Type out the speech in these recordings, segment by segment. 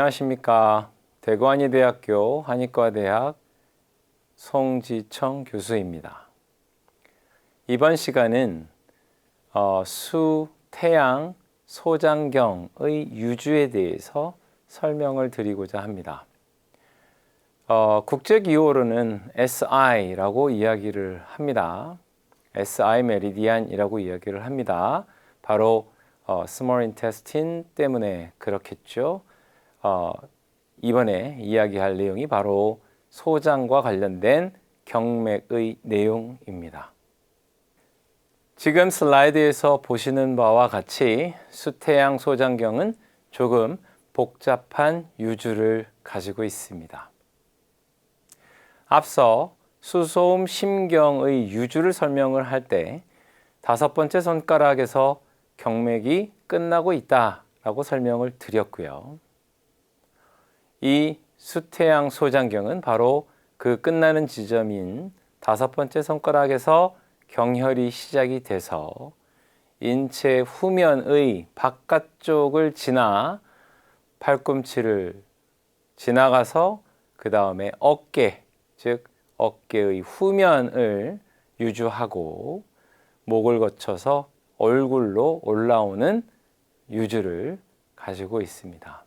안녕하십니까. 대구한의대학교 한의과대학 송지청 교수입니다. 이번 시간은 수, 태양, 소장경의 유주에 대해서 설명을 드리고자 합니다. 국제기호로는 SI라고 이야기를 합니다. SI 메리디안이라고 이야기를 합니다. 바로 small intestine 때문에 그렇겠죠. 이번에 이야기할 내용이 바로 소장과 관련된 경맥의 내용입니다. 지금 슬라이드에서 보시는 바와 같이 수태양 소장경은 조금 복잡한 유주를 가지고 있습니다. 앞서 수소음 심경의 유주를 설명을 할 때 5번째 손가락에서 경맥이 끝나고 있다라고 설명을 드렸고요. 이 수태양 소장경은 바로 그 끝나는 지점인 5번째 손가락에서 경혈이 시작이 돼서 인체 후면의 바깥쪽을 지나 팔꿈치를 지나가서 그 다음에 어깨, 즉 어깨의 후면을 유주하고 목을 거쳐서 얼굴로 올라오는 유주를 가지고 있습니다.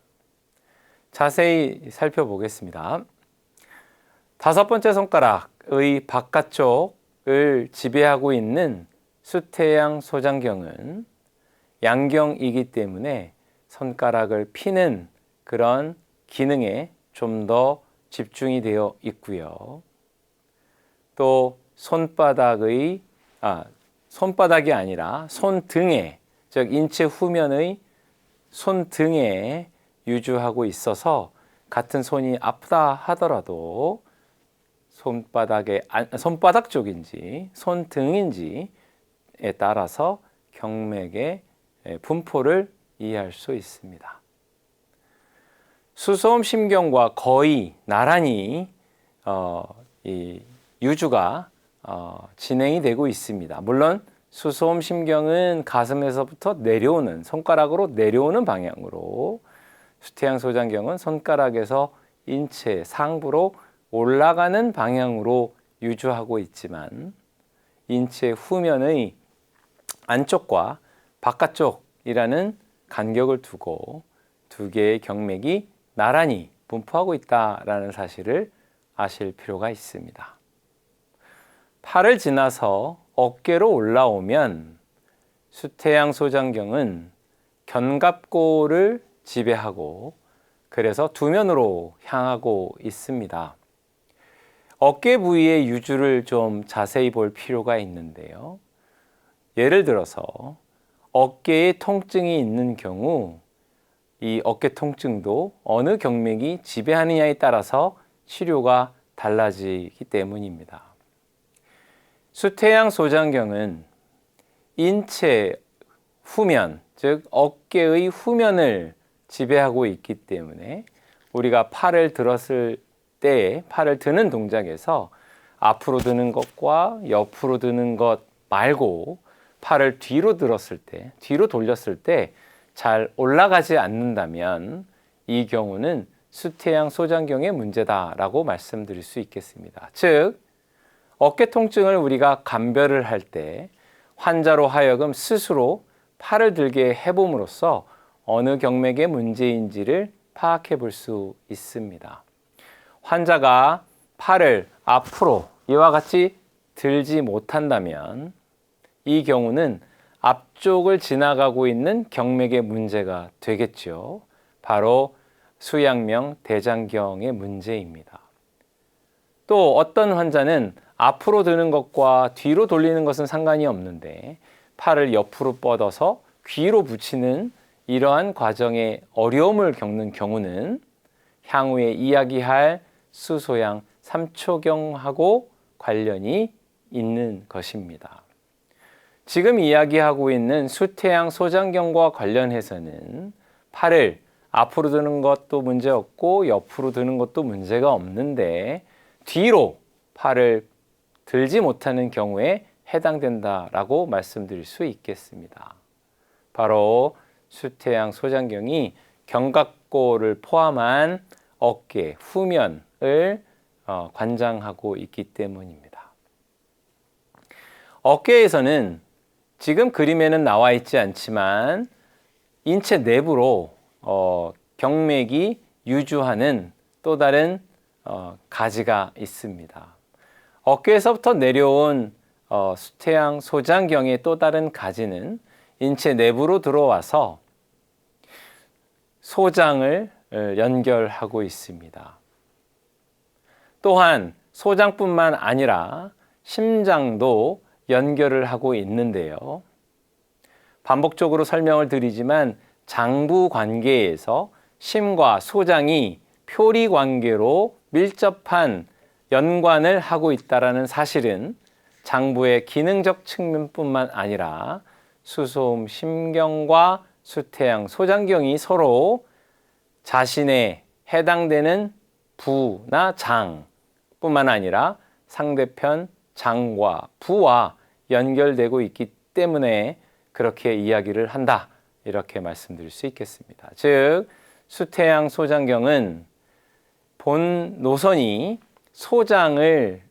자세히 살펴보겠습니다. 5번째 손가락의 바깥쪽을 지배하고 있는 수태양 소장경은 양경이기 때문에 손가락을 피는 그런 기능에 좀 더 집중이 되어 있고요. 또 손바닥이 아니라 손등에, 즉 인체 후면의 손등에 유주하고 있어서 같은 손이 아프다 하더라도 손바닥 쪽인지 손등인지에 따라서 경맥의 분포를 이해할 수 있습니다. 수소음 심경과 거의 나란히 이 유주가 진행이 되고 있습니다. 물론 수소음 심경은 가슴에서부터 내려오는, 손가락으로 내려오는 방향으로, 수태양 소장경은 손가락에서 인체 상부로 올라가는 방향으로 유주하고 있지만 인체 후면의 안쪽과 바깥쪽이라는 간격을 두고 두 개의 경맥이 나란히 분포하고 있다는 사실을 아실 필요가 있습니다. 팔을 지나서 어깨로 올라오면 수태양 소장경은 견갑골을 지배하고 그래서 두면으로 향하고 있습니다. 어깨 부위의 유주를 좀 자세히 볼 필요가 있는데요. 예를 들어서 어깨에 통증이 있는 경우 이 어깨 통증도 어느 경맥이 지배하느냐에 따라서 치료가 달라지기 때문입니다. 수태양 소장경은 인체 후면, 즉 어깨의 후면을 지배하고 있기 때문에 우리가 팔을 들었을 때 팔을 드는 동작에서 앞으로 드는 것과 옆으로 드는 것 말고 팔을 뒤로 들었을 때, 뒤로 돌렸을 때 잘 올라가지 않는다면 이 경우는 수태양 소장경의 문제다라고 말씀드릴 수 있겠습니다. 즉 어깨 통증을 우리가 감별을 할 때 환자로 하여금 스스로 팔을 들게 해봄으로써 어느 경맥의 문제인지를 파악해 볼 수 있습니다. 환자가 팔을 앞으로 이와 같이 들지 못한다면 이 경우는 앞쪽을 지나가고 있는 경맥의 문제가 되겠죠. 바로 수양명 대장경의 문제입니다. 또 어떤 환자는 앞으로 드는 것과 뒤로 돌리는 것은 상관이 없는데 팔을 옆으로 뻗어서 귀로 붙이는 이러한 과정에 어려움을 겪는 경우는 향후에 이야기할 수소양 삼초경하고 관련이 있는 것입니다. 지금 이야기하고 있는 수태양 소장경과 관련해서는 팔을 앞으로 드는 것도 문제없고 옆으로 드는 것도 문제가 없는데 뒤로 팔을 들지 못하는 경우에 해당된다라고 말씀드릴 수 있겠습니다. 바로 수태양 소장경이 견갑골을 포함한 어깨, 후면을 관장하고 있기 때문입니다. 어깨에서는 지금 그림에는 나와 있지 않지만 인체 내부로 경맥이 유주하는 또 다른 가지가 있습니다. 어깨에서부터 내려온 수태양 소장경의 또 다른 가지는 인체 내부로 들어와서 소장을 연결하고 있습니다. 또한 소장뿐만 아니라 심장도 연결을 하고 있는데요. 반복적으로 설명을 드리지만 장부 관계에서 심과 소장이 표리 관계로 밀접한 연관을 하고 있다는 사실은 장부의 기능적 측면뿐만 아니라 수소음 심경과 수태양 소장경이 서로 자신의 해당되는 부나 장뿐만 아니라 상대편 장과 부와 연결되고 있기 때문에 그렇게 이야기를 한다, 이렇게 말씀드릴 수 있겠습니다. 즉 수태양 소장경은 본 노선이 소장을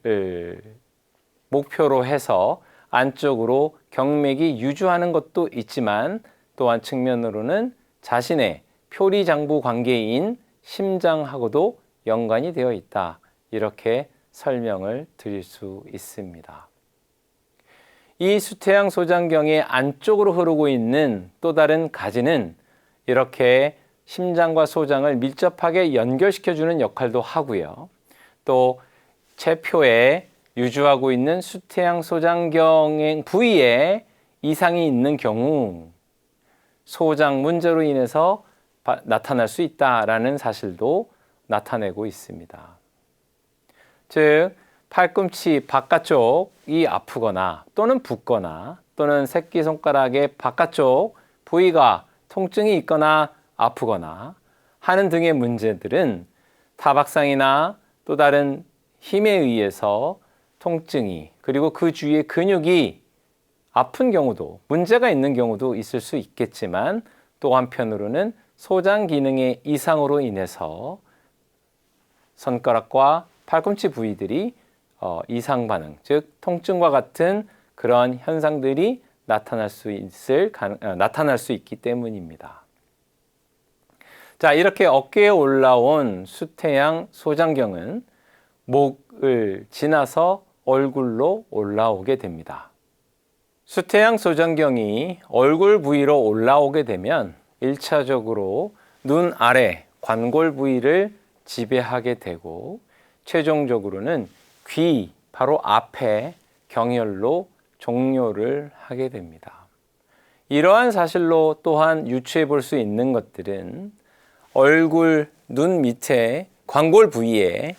목표로 해서 안쪽으로 경맥이 유주하는 것도 있지만 또한 측면으로는 자신의 표리장부 관계인 심장하고도 연관이 되어 있다, 이렇게 설명을 드릴 수 있습니다. 이 수태양 소장경의 안쪽으로 흐르고 있는 또 다른 가지는 이렇게 심장과 소장을 밀접하게 연결시켜주는 역할도 하고요. 또 체표에 유주하고 있는 수태양 소장경 부위에 이상이 있는 경우 소장 문제로 인해서 나타날 수 있다라는 사실도 나타내고 있습니다. 즉 팔꿈치 바깥쪽이 아프거나 또는 붓거나 또는 새끼손가락의 바깥쪽 부위가 통증이 있거나 아프거나 하는 등의 문제들은 타박상이나 또 다른 힘에 의해서 통증이, 그리고 그 주위의 근육이 아픈 경우도, 문제가 있는 경우도 있을 수 있겠지만 또 한편으로는 소장 기능의 이상으로 인해서 손가락과 팔꿈치 부위들이 이상 반응, 즉 통증과 같은 그런 현상들이 나타날 수 있기 때문입니다. 자, 이렇게 어깨에 올라온 수태양 소장경은 목을 지나서 얼굴로 올라오게 됩니다. 수태양 소장경이 얼굴 부위로 올라오게 되면 1차적으로 눈 아래 관골 부위를 지배하게 되고 최종적으로는 귀 바로 앞에 경혈로 종료를 하게 됩니다. 이러한 사실로 또한 유추해 볼 수 있는 것들은 얼굴, 눈 밑에 관골 부위에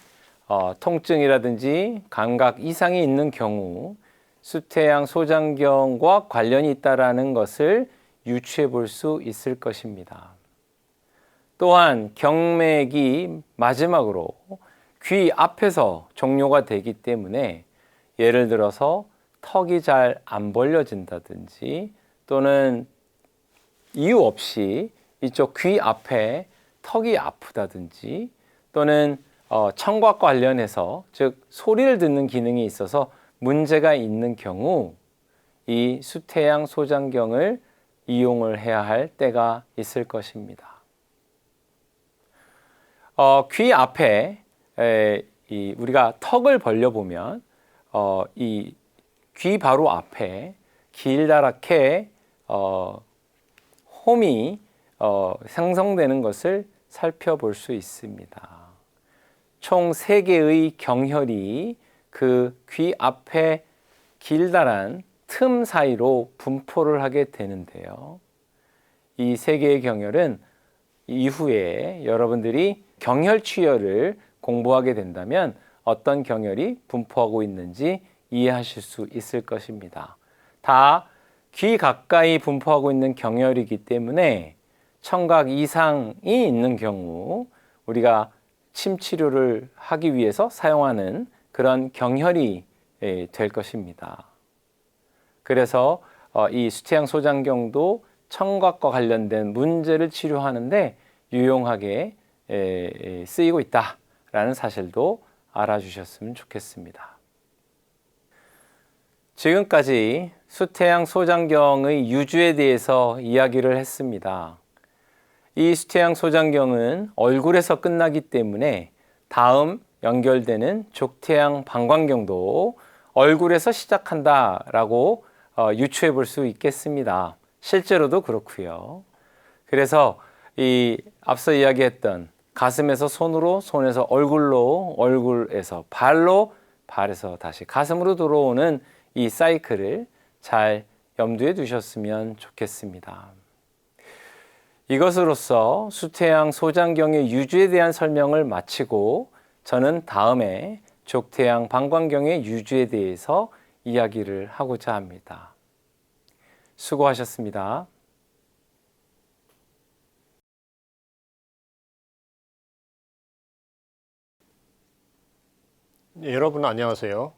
통증이라든지 감각 이상이 있는 경우 수태양 소장경과 관련이 있다는 것을 유추해 볼 수 있을 것입니다. 또한 경맥이 마지막으로 귀 앞에서 종료가 되기 때문에 예를 들어서 턱이 잘 안 벌려진다든지 또는 이유 없이 이쪽 귀 앞에 턱이 아프다든지 또는 청각과 관련해서 즉 소리를 듣는 기능이 있어서 문제가 있는 경우 이 수태양 소장경을 이용을 해야 할 때가 있을 것입니다. 귀 앞에 우리가 턱을 벌려보면 이 귀 바로 앞에 길다랗게 홈이 생성되는 것을 살펴볼 수 있습니다. 총 3개의 경혈이 그 귀 앞에 길다란 틈 사이로 분포를 하게 되는데요. 이 3개의 경혈은 이후에 여러분들이 경혈취혈을 공부하게 된다면 어떤 경혈이 분포하고 있는지 이해하실 수 있을 것입니다. 다 귀 가까이 분포하고 있는 경혈이기 때문에 청각 이상이 있는 경우 우리가 침 치료를 하기 위해서 사용하는 그런 경혈이 될 것입니다. 그래서 이 수태양 소장경도 청각과 관련된 문제를 치료하는데 유용하게 쓰이고 있다라는 사실도 알아주셨으면 좋겠습니다. 지금까지 수태양 소장경의 유주에 대해서 이야기를 했습니다. 이 수태양 소장경은 얼굴에서 끝나기 때문에 다음 연결되는 족태양 방광경도 얼굴에서 시작한다라고 유추해 볼 수 있겠습니다. 실제로도 그렇고요. 그래서 이 앞서 이야기했던 가슴에서 손으로, 손에서 얼굴로, 얼굴에서 발로, 발에서 다시 가슴으로 들어오는 이 사이클을 잘 염두에 두셨으면 좋겠습니다. 이것으로써 수태양 소장경의 유주에 대한 설명을 마치고 저는 다음에 족태양 방광경의 유주에 대해서 이야기를 하고자 합니다. 수고하셨습니다. 네, 여러분 안녕하세요.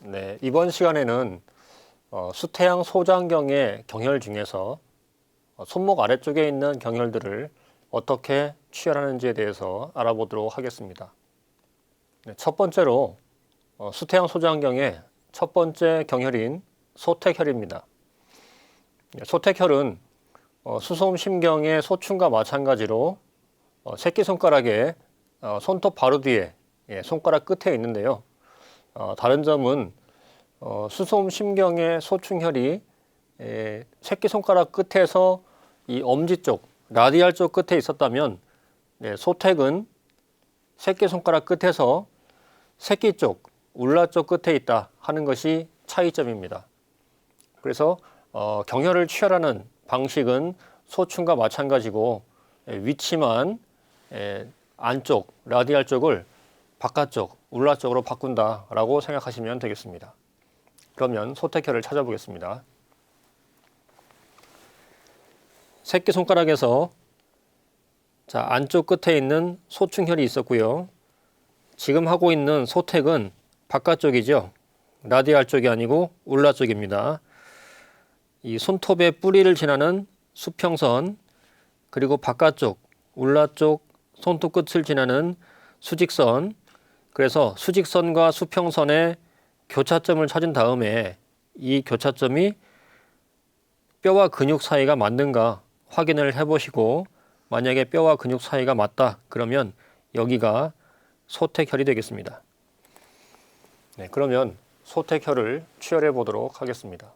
네, 이번 시간에는 수태양 소장경의 경혈 중에서 손목 아래쪽에 있는 경혈들을 어떻게 취혈하는지에 대해서 알아보도록 하겠습니다. 네, 첫 번째로 수태양 소장경의 첫 번째 경혈인 소택혈입니다. 네, 소택혈은 수소음심경의 소충과 마찬가지로 새끼손가락의 손톱 바로 뒤에 손가락 끝에 있는데요. 다른 점은 수소음심경의 소충혈이 새끼손가락 끝에서 이 엄지 쪽, 라디알 쪽 끝에 있었다면 소택은 새끼손가락 끝에서 새끼 쪽, 울라 쪽 끝에 있다 하는 것이 차이점입니다. 그래서 경혈을 취혈하는 방식은 소충과 마찬가지고 위치만 안쪽, 라디알 쪽을 바깥쪽, 울라 쪽으로 바꾼다라고 생각하시면 되겠습니다. 그러면 소택혈을 찾아보겠습니다. 새끼손가락에서 안쪽 끝에 있는 소충혈이 있었고요. 지금 하고 있는 소택은 바깥쪽이죠. 라디알 쪽이 아니고 울라 쪽입니다. 이 손톱의 뿌리를 지나는 수평선, 그리고 바깥쪽, 울라 쪽 손톱 끝을 지나는 수직선, 그래서 수직선과 수평선의 교차점을 찾은 다음에 이 교차점이 뼈와 근육 사이가 맞는가 확인을 해보시고, 만약에 뼈와 근육 사이가 맞다 그러면 여기가 소택혈이 되겠습니다. 네, 그러면 소택혈을 취혈해 보도록 하겠습니다.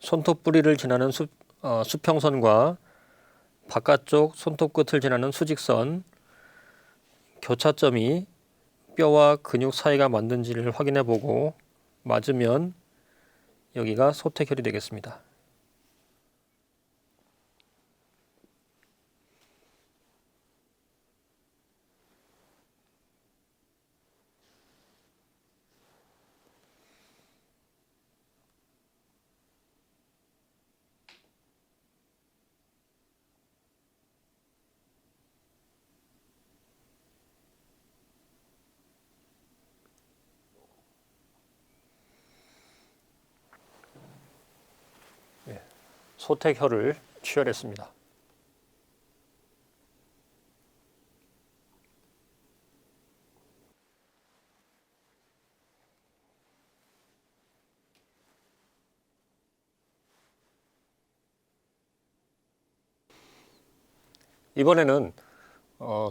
손톱 뿌리를 지나는 수평선과 바깥쪽 손톱 끝을 지나는 수직선, 교차점이 뼈와 근육 사이가 맞는지를 확인해 보고 맞으면 여기가 소택혈이 되겠습니다. 소택혈을 취혈했습니다. 이번에는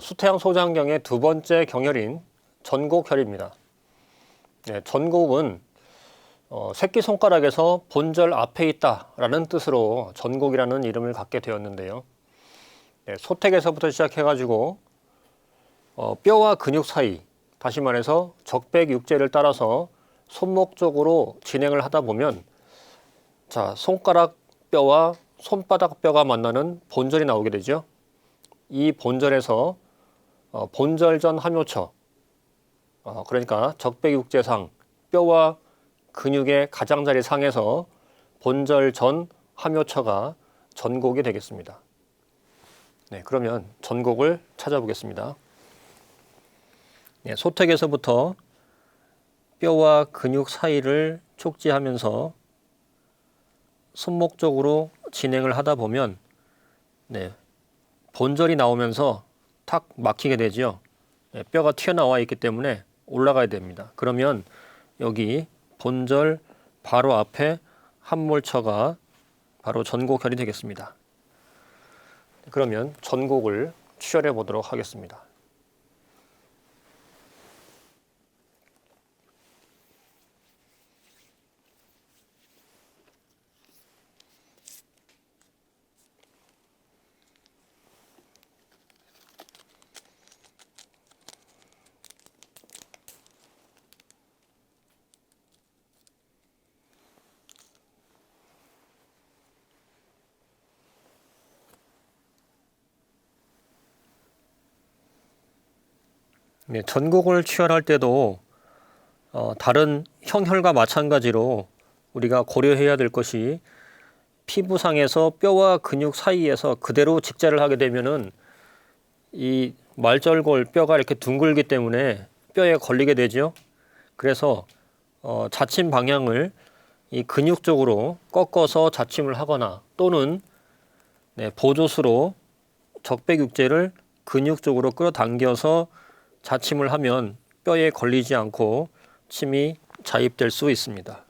수태양 소장경의 두 번째 경혈인 전곡혈입니다. 네, 전곡은 새끼손가락에서 본절 앞에 있다라는 뜻으로 전곡이라는 이름을 갖게 되었는데요. 네, 소택에서부터 시작해가지고 뼈와 근육 사이, 다시 말해서 적백육제를 따라서 손목 쪽으로 진행을 하다 보면 손가락 뼈와 손바닥 뼈가 만나는 본절이 나오게 되죠. 이 본절에서 본절전 함요처, 그러니까 적백육제상 뼈와 근육의 가장자리 상에서 본절 전 함요처가 전곡이 되겠습니다. 네, 그러면 전곡을 찾아보겠습니다. 네, 소택에서부터 뼈와 근육 사이를 촉지하면서 손목 쪽으로 진행을 하다 보면 네, 본절이 나오면서 탁 막히게 되죠. 네, 뼈가 튀어나와 있기 때문에 올라가야 됩니다. 그러면 여기 본절 바로 앞에 함몰처가 바로 전곡혈이 되겠습니다. 그러면 전곡을 추혈해 보도록 하겠습니다. 네, 전곡을 추혈할 때도 다른 형혈과 마찬가지로 우리가 고려해야 될 것이 피부상에서 뼈와 근육 사이에서 그대로 직자를 하게 되면은 이 말절골 뼈가 이렇게 둥글기 때문에 뼈에 걸리게 되죠. 그래서 자침 방향을 이 근육 쪽으로 꺾어서 자침을 하거나 또는 네, 보조수로 적백육제를 근육 쪽으로 끌어당겨서 자침을 하면 뼈에 걸리지 않고 침이 자입될 수 있습니다.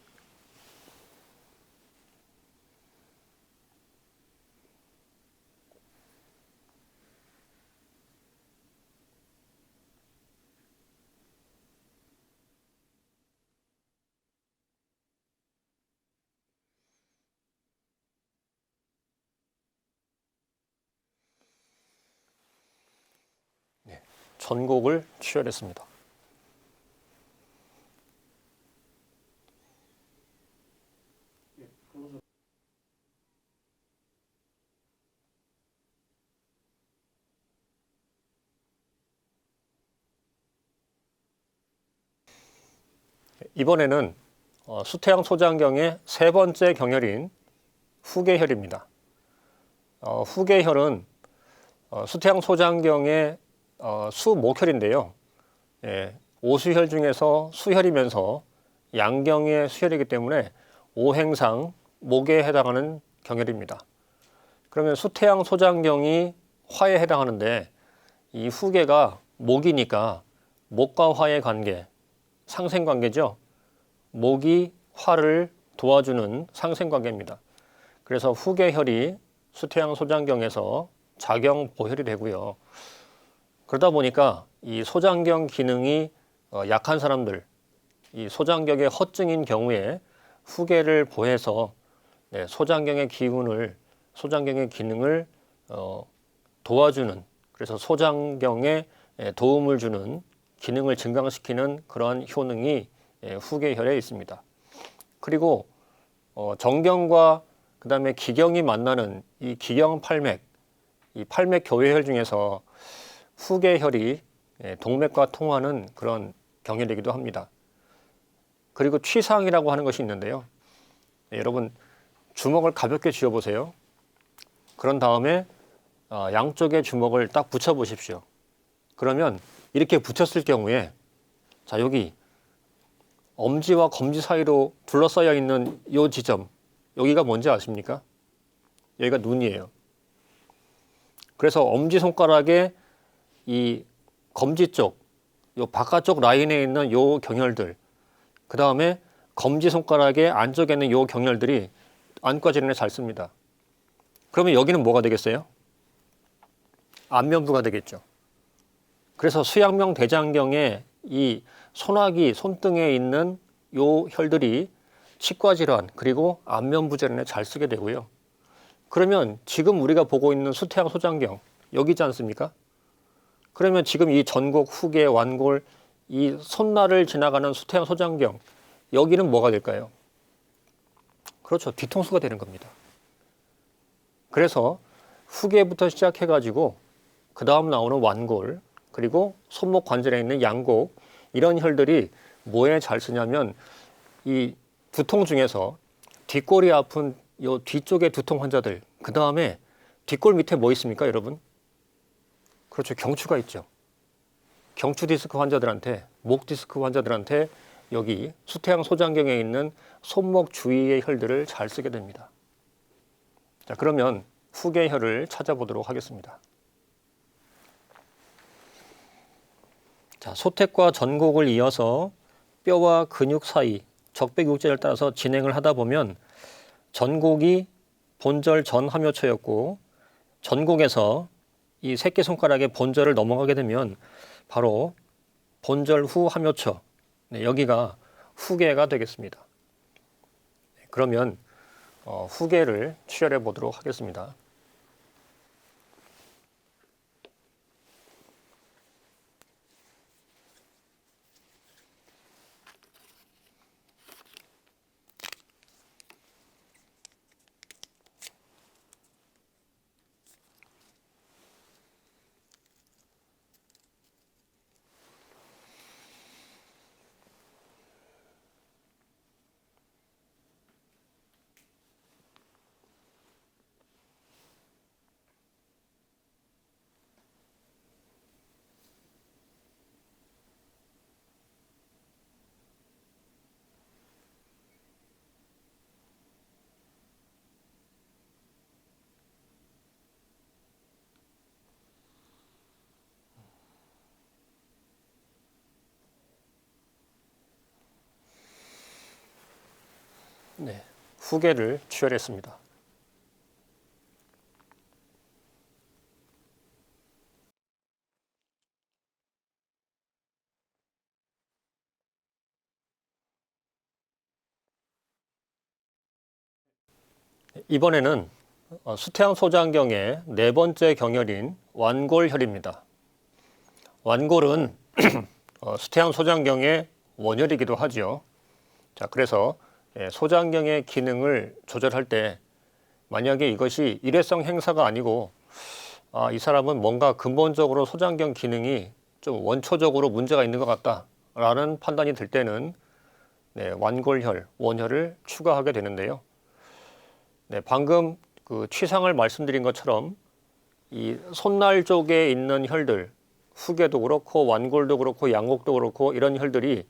전곡을 추혈했습니다. 이번에는 수태양 소장경의 세 번째 경혈인 후계혈입니다. 후계혈은 수태양 소장경의 수목혈인데요. 예, 오수혈 중에서 수혈이면서 양경의 수혈이기 때문에 오행상 목에 해당하는 경혈입니다. 그러면 수태양 소장경이 화에 해당하는데 이 후계가 목이니까 목과 화의 관계, 상생관계죠. 목이 화를 도와주는 상생관계입니다. 그래서 후계혈이 수태양 소장경에서 작용보혈이 되고요. 그러다 보니까 이 소장경 기능이 약한 사람들, 이 소장경의 허증인 경우에 후계를 보해서 소장경의 기운을, 소장경의 기능을 도와주는, 그래서 소장경에 도움을 주는 기능을 증강시키는 그러한 효능이 후계혈에 있습니다. 그리고 정경과 그다음에 기경이 만나는 이 기경팔맥, 이 팔맥 교회혈 중에서 후계혈이 동맥과 통하는 그런 경혈이기도 합니다. 그리고 취상이라고 하는 것이 있는데요. 여러분 주먹을 가볍게 쥐어 보세요. 그런 다음에 양쪽에 주먹을 딱 붙여 보십시오. 그러면 이렇게 붙였을 경우에 자, 여기 엄지와 검지 사이로 둘러싸여 있는 이 지점, 여기가 뭔지 아십니까? 여기가 눈이에요. 그래서 엄지손가락에 이 검지 쪽, 요 바깥쪽 라인에 있는 요 경혈들, 그 다음에 검지손가락의 안쪽에 있는 요 경혈들이 안과 질환에 잘 씁니다. 그러면 여기는 뭐가 되겠어요? 안면부가 되겠죠. 그래서 수양명 대장경에 이 손아귀, 손등에 있는 요 혈들이 치과 질환 그리고 안면부 질환에 잘 쓰게 되고요. 그러면 지금 우리가 보고 있는 수태양 소장경 여기지 않습니까? 그러면 지금 이 전곡, 후계, 완골, 이 손날을 지나가는 수태양 소장경 여기는 뭐가 될까요? 그렇죠. 뒤통수가 되는 겁니다. 그래서 후계부터 시작해가지고 그 다음 나오는 완골 그리고 손목 관절에 있는 양곡 이런 혈들이 뭐에 잘 쓰냐면 이 두통 중에서 뒷골이 아픈 요 뒤쪽의 두통 환자들, 그 다음에 뒷골 밑에 뭐 있습니까, 여러분? 그렇죠. 경추가 있죠. 경추 디스크 환자들한테, 목 디스크 환자들한테 여기 수태양 소장경에 있는 손목 주위의 혈들을 잘 쓰게 됩니다. 자, 그러면 후계혈을 찾아보도록 하겠습니다. 자, 소택과 전곡을 이어서 뼈와 근육 사이 적백육제를 따라서 진행을 하다 보면 전곡이 본절 전 함요처였고 전곡에서 이 새끼손가락의 본절을 넘어가게 되면 바로 본절 후 함요처, 네, 여기가 후계가 되겠습니다. 그러면 후계를 취혈해 보도록 하겠습니다. 네, 후계를 취혈했습니다. 이번에는 수태양 소장경의 네 번째 경혈인 완골혈입니다. 완골은 수태양 소장경의 원혈이기도 하죠. 자, 그래서 소장경의 기능을 조절할 때 만약에 이것이 일회성 행사가 아니고 이 사람은 뭔가 근본적으로 소장경 기능이 좀 원초적으로 문제가 있는 것 같다라는 판단이 들 때는 완골혈, 원혈을 추가하게 되는데요. 네, 방금 그 취상을 말씀드린 것처럼 이 손날 쪽에 있는 혈들, 후계도 그렇고 완골도 그렇고 양곡도 그렇고 이런 혈들이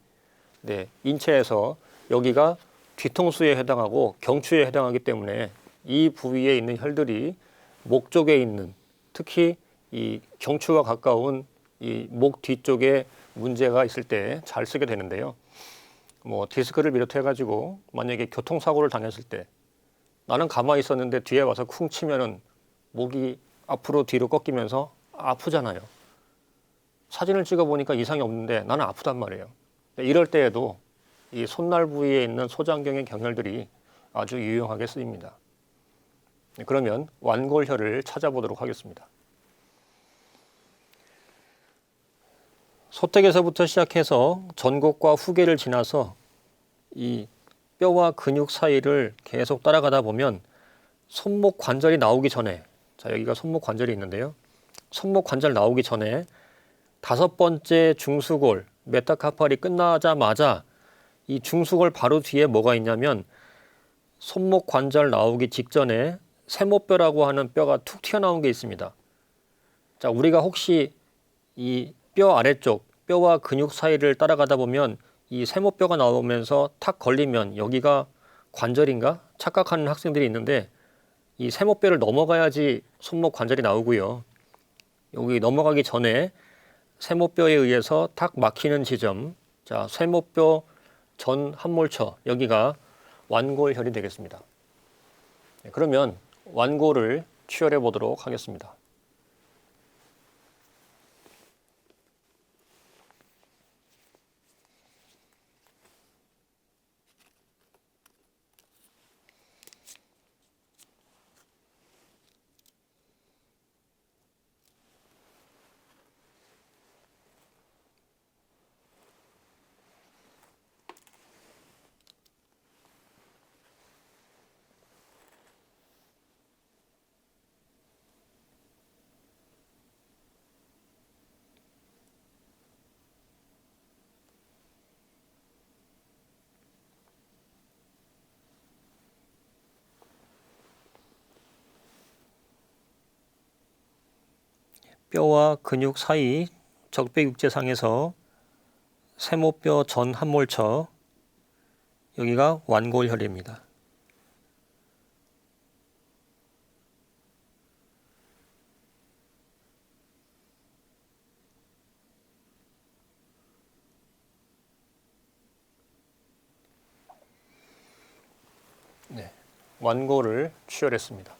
인체에서 여기가 뒤통수에 해당하고 경추에 해당하기 때문에 이 부위에 있는 혈들이 목 쪽에 있는, 특히 이 경추와 가까운 이 목 뒤쪽에 문제가 있을 때 잘 쓰게 되는데요. 뭐 디스크를 비롯해 가지고 만약에 교통사고를 당했을 때 나는 가만히 있었는데 뒤에 와서 쿵 치면은 목이 앞으로 뒤로 꺾이면서 아프잖아요. 사진을 찍어 보니까 이상이 없는데 나는 아프단 말이에요. 이럴 때에도 이 손날 부위에 있는 소장경의 경혈들이 아주 유용하게 쓰입니다. 그러면 완골혈을 찾아보도록 하겠습니다. 소택에서부터 시작해서 전곡과 후계를 지나서 이 뼈와 근육 사이를 계속 따라가다 보면 손목 관절이 나오기 전에, 자, 여기가 손목 관절이 있는데요. 손목 관절 나오기 전에 다섯 번째 중수골 메타카팔이 끝나자마자 이 중수골 바로 뒤에 뭐가 있냐면 손목 관절 나오기 직전에 세모뼈라고 하는 뼈가 툭 튀어나온 게 있습니다. 자, 우리가 혹시 이 뼈 아래쪽 뼈와 근육 사이를 따라가다 보면 이 세모뼈가 나오면서 탁 걸리면 여기가 관절인가 착각하는 학생들이 있는데 이 세모뼈를 넘어가야지 손목 관절이 나오고요. 여기 넘어가기 전에 세모뼈에 의해서 탁 막히는 지점, 자, 세모뼈 전 함몰처, 여기가 완골혈이 되겠습니다. 그러면 완골을 취혈해 보도록 하겠습니다. 뼈와 근육 사이 적배육제상에서 세모뼈 전 함몰처, 여기가 완골혈입니다. 네, 완골을 취혈했습니다.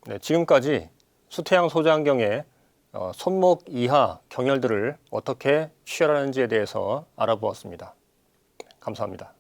네, 지금까지 수태양 소장경의 손목 이하 경혈들을 어떻게 취혈하는지에 대해서 알아보았습니다. 감사합니다.